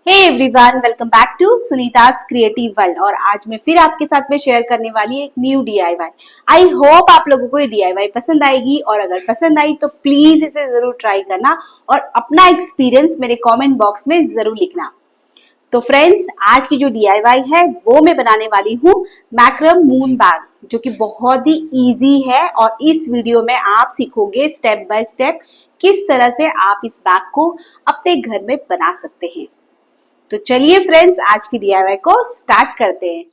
Hey everyone, welcome back to Sunita's creative world. और आज मैं फिर आपके साथ में शेयर करने वाली एक न्यू डीआईवाई। आई होप आप लोगों को ये डीआईवाई पसंद आएगी, और अगर पसंद आई तो प्लीज इसे जरूर ट्राई करना और अपना एक्सपीरियंस मेरे कमेंट बॉक्स में जरूर लिखना। तो फ्रेंड्स, आज की जो डीआईवाई है वो मैं बनाने वाली हूँ मैक्रम मून बैग, जो कि बहुत ही इजी है। और इस वीडियो में आप सीखोगे स्टेप बाय स्टेप किस तरह से आप इस बैग को अपने घर में बना सकते हैं। तो चलिए फ्रेंड्स, आज की डीआईवाई को स्टार्ट करते हैं।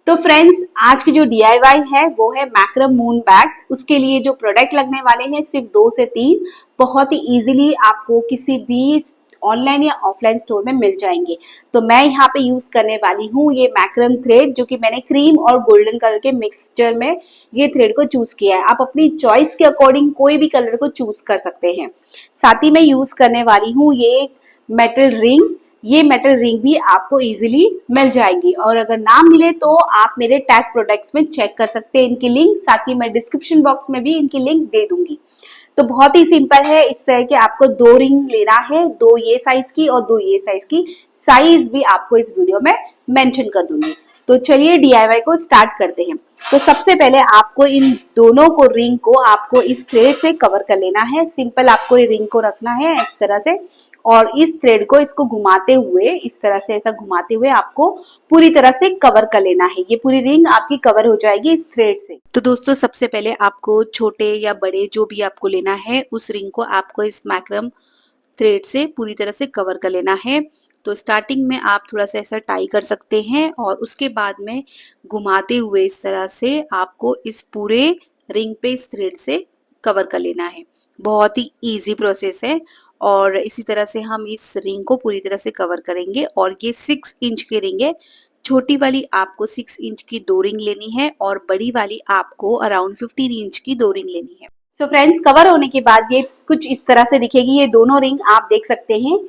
तो फ्रेंड्स, आज की जो डीआईवाई है वो है मैक्रम मून बैग। उसके लिए जो प्रोडक्ट लगने वाले हैं सिर्फ 2 से 3, बहुत ही इजीली आपको किसी भी ऑनलाइन या ऑफलाइन स्टोर में मिल जाएंगे। तो मैं यहाँ पे यूज करने वाली हूँ ये मैक्रम थ्रेड, जो कि मैंने क्रीम और गोल्डन कलर के मिक्सचर में ये थ्रेड को चूज किया है। आप अपनी चॉइस के अकॉर्डिंग कोई भी कलर को चूज कर सकते हैं। साथ ही मैं यूज करने वाली हूँ ये मेटल रिंग। ये मेटल रिंग भी आपको इजीली मिल जाएगी, और अगर ना मिले तो आप मेरे टैग प्रोडक्ट्स में चेक कर सकते हैं इनकी लिंक। साथ ही मैं डिस्क्रिप्शन बॉक्स में भी इनकी लिंक दे दूंगी। तो बहुत ही सिंपल है। इस तरह के आपको 2 रिंग लेना है, 2 ये साइज की और 2 ये साइज की। साइज भी आपको इस वीडियो में मेंशन कर दूंगी। तो चलिए डीआईवाई को स्टार्ट करते हैं। तो सबसे पहले आपको इन दोनों को रिंग को आपको इस थ्रेड से कवर कर लेना है। सिंपल आपको ये रिंग को रखना है इस तरह से, और इस थ्रेड को इसको घुमाते हुए इस तरह से ऐसा घुमाते हुए आपको पूरी तरह से कवर कर लेना है। ये पूरी रिंग आपकी कवर हो जाएगी इस थ्रेड से। तो दोस्तों, सबसे पहले आपको छोटे या बड़े जो भी आपको लेना है उस रिंग को आपको इस मैक्रम थ्रेड से पूरी तरह से कवर कर लेना है। तो स्टार्टिंग में आप थोड़ा सा ऐसा टाई कर सकते हैं, और उसके बाद में घुमाते हुए इस तरह से आपको इस पूरे रिंग पे इस थ्रेड से कवर कर लेना है। बहुत ही इजी प्रोसेस है। और इसी तरह से हम इस रिंग को पूरी तरह से कवर करेंगे। और ये 6 इंच की रिंग है। छोटी वाली आपको 6 इंच की 2 रिंग लेनी है, और बड़ी वाली आपको अराउंड 15 इंच की 2 रिंग लेनी है। सो फ्रेंड्स, कवर होने के बाद ये कुछ इस तरह से दिखेगी। ये दोनों रिंग आप देख सकते हैं,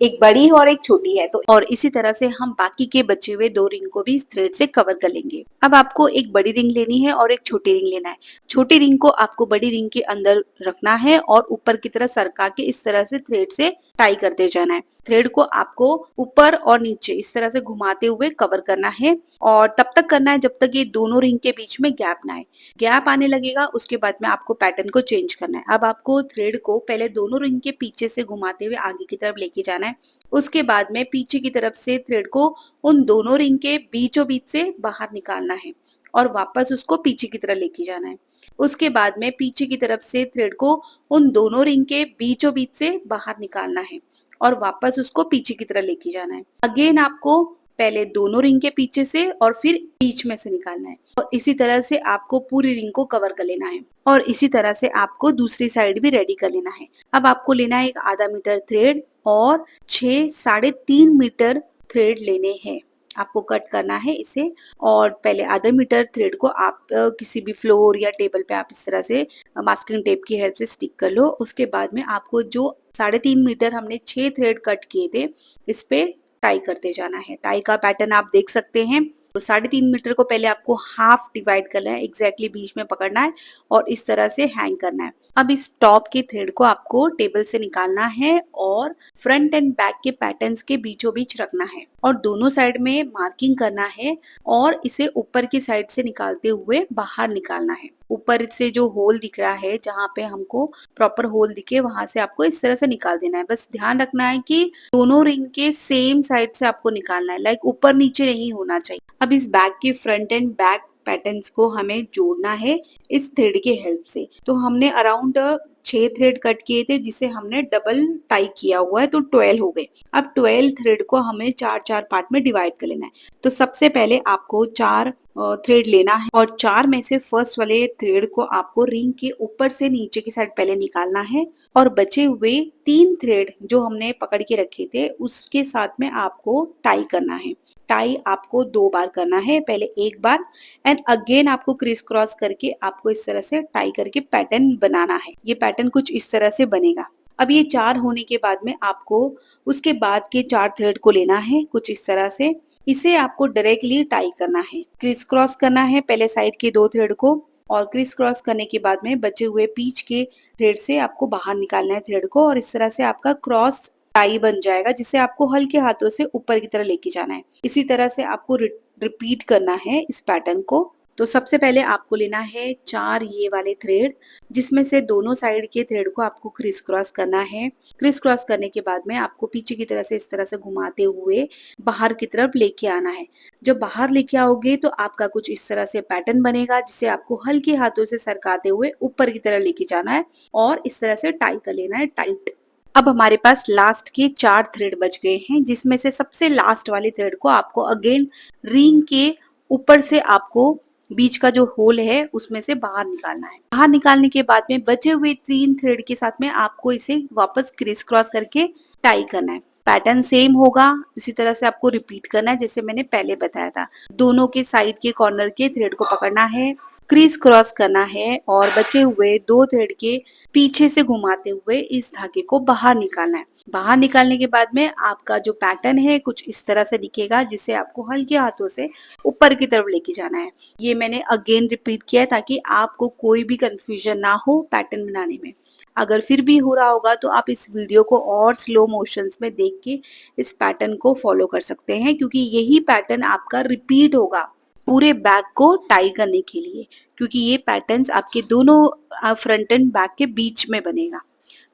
एक बड़ी और एक छोटी है। तो और इसी तरह से हम बाकी के बचे हुए 2 रिंग को भी इस थ्रेड से कवर कर लेंगे। अब आपको एक बड़ी रिंग लेनी है और एक छोटी रिंग लेना है। छोटी रिंग को आपको बड़ी रिंग के अंदर रखना है और ऊपर की तरफ सरका के इस तरह से थ्रेड से टाई करते जाना है। थ्रेड को आपको ऊपर और नीचे इस तरह से घुमाते हुए कवर करना है, और तब तक करना है जब तक ये दोनों रिंग के बीच में गैप ना आए। गैप आने लगेगा उसके बाद में आपको पैटर्न को चेंज करना है। अब आपको थ्रेड को पहले दोनों रिंग के पीछे से घुमाते हुए आगे की तरफ लेके जाना है। उसके बाद में पीछे की तरफ से थ्रेड को उन दोनों रिंग के बीचों बीच से बाहर निकालना है, और वापस उसको पीछे की तरफ लेके जाना है। उसके बाद में पीछे की तरफ से थ्रेड को उन दोनों रिंग के बीचों बीच से बाहर निकालना है, और वापस उसको पीछे की तरफ लेके जाना है। अगेन आपको पहले दोनों रिंग के पीछे से और फिर बीच में से निकालना है, और इसी तरह से आपको पूरी रिंग को कवर कर लेना है। और इसी तरह से आपको दूसरी साइड भी रेडी कर लेना है। अब आपको लेना है एक आधा मीटर थ्रेड और 6-3.5 मीटर थ्रेड लेने हैं। आपको कट करना है इसे, और पहले आधा मीटर थ्रेड को आप किसी भी फ्लोर या टेबल पे आप इस तरह से मास्किंग टेप की हेल्प से स्टिक कर लो। उसके बाद में आपको जो 3.5 मीटर हमने 6 थ्रेड कट किए थे इस पे टाई करते जाना है। टाई का पैटर्न आप देख सकते हैं। तो 3.5 मीटर को पहले आपको हाफ डिवाइड करना है, एग्जैक्टली बीच में पकड़ना है और इस तरह से हैंग करना है। अब इस टॉप के थ्रेड को आपको टेबल से निकालना है और फ्रंट एंड बैक के पैटर्न्स के बीचों बीच रखना है, और दोनों साइड में मार्किंग करना है, और इसे ऊपर की साइड से निकालते हुए बाहर निकालना है। ऊपर से जो होल दिख रहा है, जहाँ पे हमको प्रॉपर होल दिखे, वहां से आपको इस तरह से निकाल देना है। बस ध्यान रखना है कि दोनों रिंग के सेम साइड से आपको निकालना है, लाइक ऊपर नीचे नहीं होना चाहिए। अब इस बैग के फ्रंट एंड बैक पैटर्न्स को हमें जोड़ना है इस थ्रेड के हेल्प से। तो हमने अराउंड 6 थ्रेड कट किए थे, जिसे हमने डबल टाई किया हुआ है, तो 12 हो गए। अब 12 थ्रेड को हमें 4-4 पार्ट में डिवाइड कर लेना है। तो सबसे पहले आपको 4 थ्रेड लेना है, और 4 में से फर्स्ट वाले थ्रेड को आपको रिंग के ऊपर से नीचे की साइड पहले निकालना है, और बचे हुए 3 थ्रेड जो हमने पकड़ के रखे थे उसके साथ में आपको टाई करना है। टाई आपको 2 बार करना है, पहले 1 बार एंड अगेन आपको क्रिस क्रॉस करके आपको इस तरह से टाई करके पैटर्न बनाना है। ये पैटर्न कुछ इस तरह से बनेगा। अब ये 4 होने के बाद में आपको उसके बाद के 4 थ्रेड को लेना है कुछ इस तरह से। इसे आपको डायरेक्टली टाई करना है, क्रिस क्रॉस करना है पहले साइड के 2 थ्रेड को, और क्रिस क्रॉस करने के बाद में बचे हुए बीच के थ्रेड से आपको बाहर निकालना है थ्रेड को, और इस तरह से आपका क्रॉस टाई बन जाएगा, जिसे आपको हल्के हाथों से ऊपर की तरह लेके जाना है। इसी तरह से आपको रिपीट करना है इस पैटर्न को। तो सबसे पहले आपको लेना है 4 ये वाले थ्रेड, जिसमें से दोनों साइड के थ्रेड को आपको क्रिस क्रॉस करना है। क्रिस क्रॉस करने के बाद में आपको पीछे की तरह से इस तरह से घुमाते हुए बाहर की तरफ लेके आना है। जब बाहर लेके आओगे तो आपका कुछ इस तरह से पैटर्न बनेगा, जिसे आपको हल्के हाथों से सरकाते हुए ऊपर की तरह लेके जाना है और इस तरह से टाई कर लेना है टाइट। अब हमारे पास लास्ट के 4 थ्रेड बच गए हैं, जिसमें से सबसे लास्ट वाले थ्रेड को आपको अगेन रिंग के ऊपर से आपको बीच का जो होल है उसमें से बाहर निकालना है। बाहर निकालने के बाद में बचे हुए 3 थ्रेड के साथ में आपको इसे वापस क्रिस क्रॉस करके टाई करना है। पैटर्न सेम होगा, इसी तरह से आपको रिपीट करना है जैसे मैंने पहले बताया था। दोनों के साइड के कॉर्नर के थ्रेड को पकड़ना है, क्रीज क्रॉस करना है और बचे हुए 2 थ्रेड के पीछे से घुमाते हुए इस धागे को बाहर निकालना है। बाहर निकालने के बाद में आपका जो पैटर्न है कुछ इस तरह से दिखेगा, जिसे आपको हल्के हाथों से ऊपर की तरफ लेके जाना है। ये मैंने अगेन रिपीट किया है ताकि आपको कोई भी कंफ्यूजन ना हो पैटर्न बनाने में। अगर फिर भी हो रहा होगा तो आप इस वीडियो को और स्लो मोशंस में देख के इस पैटर्न को फॉलो कर सकते हैं, क्योंकि यही पैटर्न आपका रिपीट होगा पूरे बैक को टाई करने के लिए, क्योंकि ये पैटर्न्स आपके दोनों फ्रंट एंड बैक के बीच में बनेगा।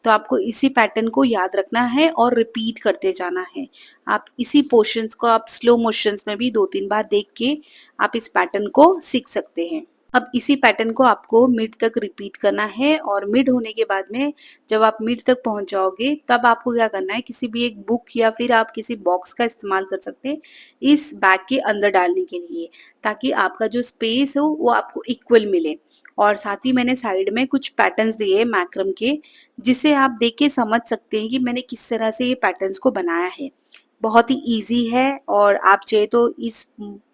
तो आपको इसी पैटर्न को याद रखना है और रिपीट करते जाना है। आप इसी पोर्शंस को आप स्लो मोशंस में भी 2-3 बार देख के आप इस पैटर्न को सीख सकते हैं। अब इसी पैटर्न को आपको मिड तक रिपीट करना है और मिड होने के बाद में जब आप मिड तक पहुंच जाओगे तब आपको क्या करना है, किसी भी एक बुक या फिर आप किसी बॉक्स का इस्तेमाल कर सकते हैं इस बैग के अंदर डालने के लिए, ताकि आपका जो स्पेस हो वो आपको इक्वल मिले। और साथ ही मैंने साइड में कुछ पैटर्न्स दिए मैक्रम के, जिसे आप देख के समझ सकते हैं कि मैंने किस तरह से ये पैटर्न्स को बनाया है। बहुत ही इजी है और आप चाहे तो इस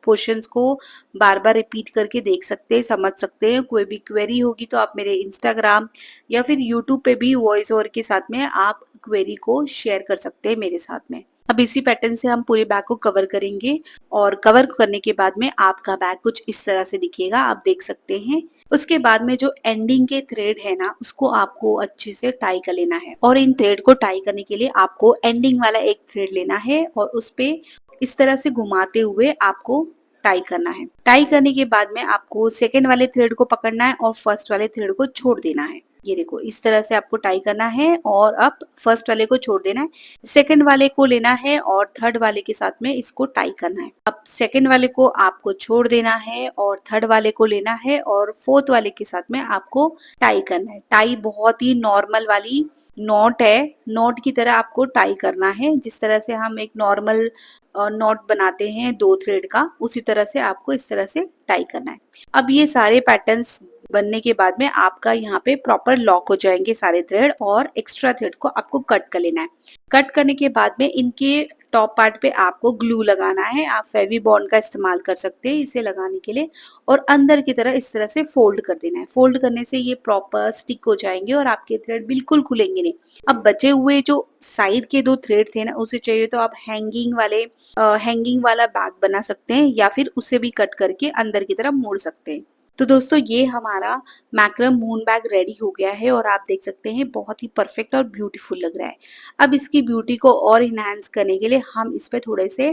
पोर्शंस को बार बार रिपीट करके देख सकते हैं, समझ सकते हैं। कोई भी क्वेरी होगी तो आप मेरे इंस्टाग्राम या फिर यूट्यूब पे भी वॉइस ओवर के साथ में आप क्वेरी को शेयर कर सकते हैं मेरे साथ में। अब इसी पैटर्न से हम पूरे बैग को कवर करेंगे और कवर करने के बाद में आपका बैग कुछ इस तरह से दिखेगा, आप देख सकते हैं। उसके बाद में जो एंडिंग के थ्रेड है ना, उसको आपको अच्छे से टाई कर लेना है और इन थ्रेड को टाई करने के लिए आपको एंडिंग वाला एक थ्रेड लेना है और उस पे इस तरह से घुमाते हुए आपको टाई करना है। टाई करने के बाद में आपको सेकेंड वाले थ्रेड को पकड़ना है और फर्स्ट वाले थ्रेड को छोड़ देना है। ये देखो इस तरह से आपको टाई करना है और अब फर्स्ट वाले को छोड़ देना है, सेकंड वाले को लेना है और थर्ड वाले के साथ में इसको टाई करना है। अब सेकंड वाले को आपको छोड़ देना है और थर्ड वाले को लेना है और फोर्थ वाले के साथ में आपको टाई करना है। टाई बहुत ही नॉर्मल वाली नॉट है, नॉट की तरह आपको टाई करना है। जिस तरह से हम एक नॉर्मल नॉट बनाते हैं 2 थ्रेड का, उसी तरह से आपको इस तरह से टाई करना है। अब ये सारे पैटर्न्स बनने के बाद में आपका यहाँ पे प्रॉपर लॉक हो जाएंगे सारे थ्रेड और एक्स्ट्रा थ्रेड को आपको कट कर लेना है। कट करने के बाद में इनके टॉप पार्ट पे आपको ग्लू लगाना है। आप फेवी बॉन्ड का इस्तेमाल कर सकते हैं इसे लगाने के लिए और अंदर की तरह इस तरह से फोल्ड कर देना है। फोल्ड करने से ये प्रॉपर स्टिक हो जाएंगे और आपके थ्रेड बिल्कुल खुलेंगे नहीं। अब बचे हुए जो साइड के 2 थ्रेड थे ना, उसे चाहिए तो आप हैंगिंग वाला बैग बना सकते हैं या फिर उसे भी कट करके अंदर की तरफ मोड़ सकते हैं। तो दोस्तों ये हमारा मैक्रम मून बैग रेडी हो गया है और आप देख सकते हैं बहुत ही परफेक्ट और ब्यूटीफुल लग रहा है। अब इसकी ब्यूटी को और इनहांस करने के लिए हम इस पे थोड़े से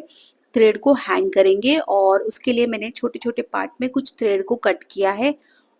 थ्रेड को हैंग करेंगे और उसके लिए मैंने छोटे छोटे पार्ट में कुछ थ्रेड को कट किया है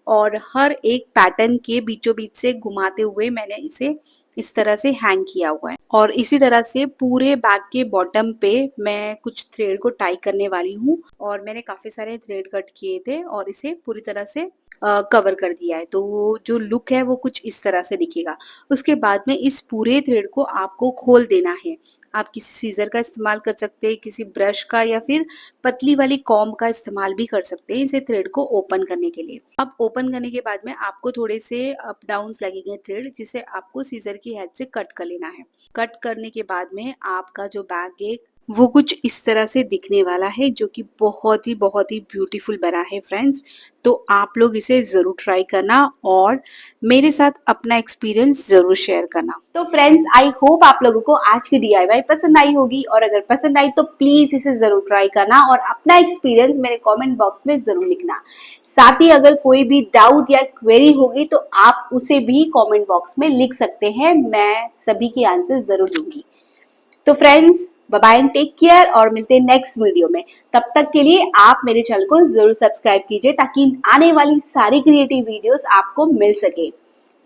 और हर एक पैटर्न के बीचों बीच से घुमाते हुए मैंने इसे इस तरह से हैंग किया हुआ है। और इसी तरह से पूरे बैग के बॉटम पे मैं कुछ थ्रेड को टाई करने वाली हूँ और मैंने काफी सारे थ्रेड कट किए थे और इसे पूरी तरह से कवर कर दिया है। तो वो जो लुक है वो कुछ इस तरह से दिखेगा। उसके बाद में इस पूरे थ्रेड को आपको खोल देना है। आप किसी सीजर का इस्तेमाल कर सकते हैं, किसी ब्रश का या फिर पतली वाली कॉम्ब का इस्तेमाल भी कर सकते हैं इसे थ्रेड को ओपन करने के लिए। अब ओपन करने के बाद में आपको थोड़े से अप डाउन्स लगेंगे थ्रेड, जिसे आपको सीजर की हेल्प से कट कर लेना है। कट करने के बाद में आपका जो बैग है वो कुछ इस तरह से दिखने वाला है, जो कि बहुत ही ब्यूटीफुल बना है फ्रेंड्स। तो आप लोग इसे जरूर ट्राई करना और मेरे साथ अपना एक्सपीरियंस जरूर शेयर करना। तो फ्रेंड्स आई होप आप लोगों को आज की DIY पसंद आई होगी और अगर पसंद आई तो प्लीज इसे जरूर ट्राई करना और अपना एक्सपीरियंस मेरे कमेंट बॉक्स में जरूर लिखना। साथ ही अगर कोई भी डाउट या क्वेरी होगी तो आप उसे भी कमेंट बॉक्स में लिख सकते हैं, मैं सभी की आंसर जरूर दूंगी। तो friends, bye bye and take care और मिलते हैं नेक्स्ट वीडियो में। तब तक के लिए आप मेरे चैनल को जरूर सब्सक्राइब कीजिए ताकि आने वाली सारी क्रिएटिव वीडियोस आपको मिल सके।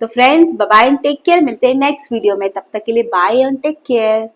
तो friends, bye bye and take care, मिलते हैं नेक्स्ट वीडियो में। तब तक के लिए बाय एंड टेक केयर।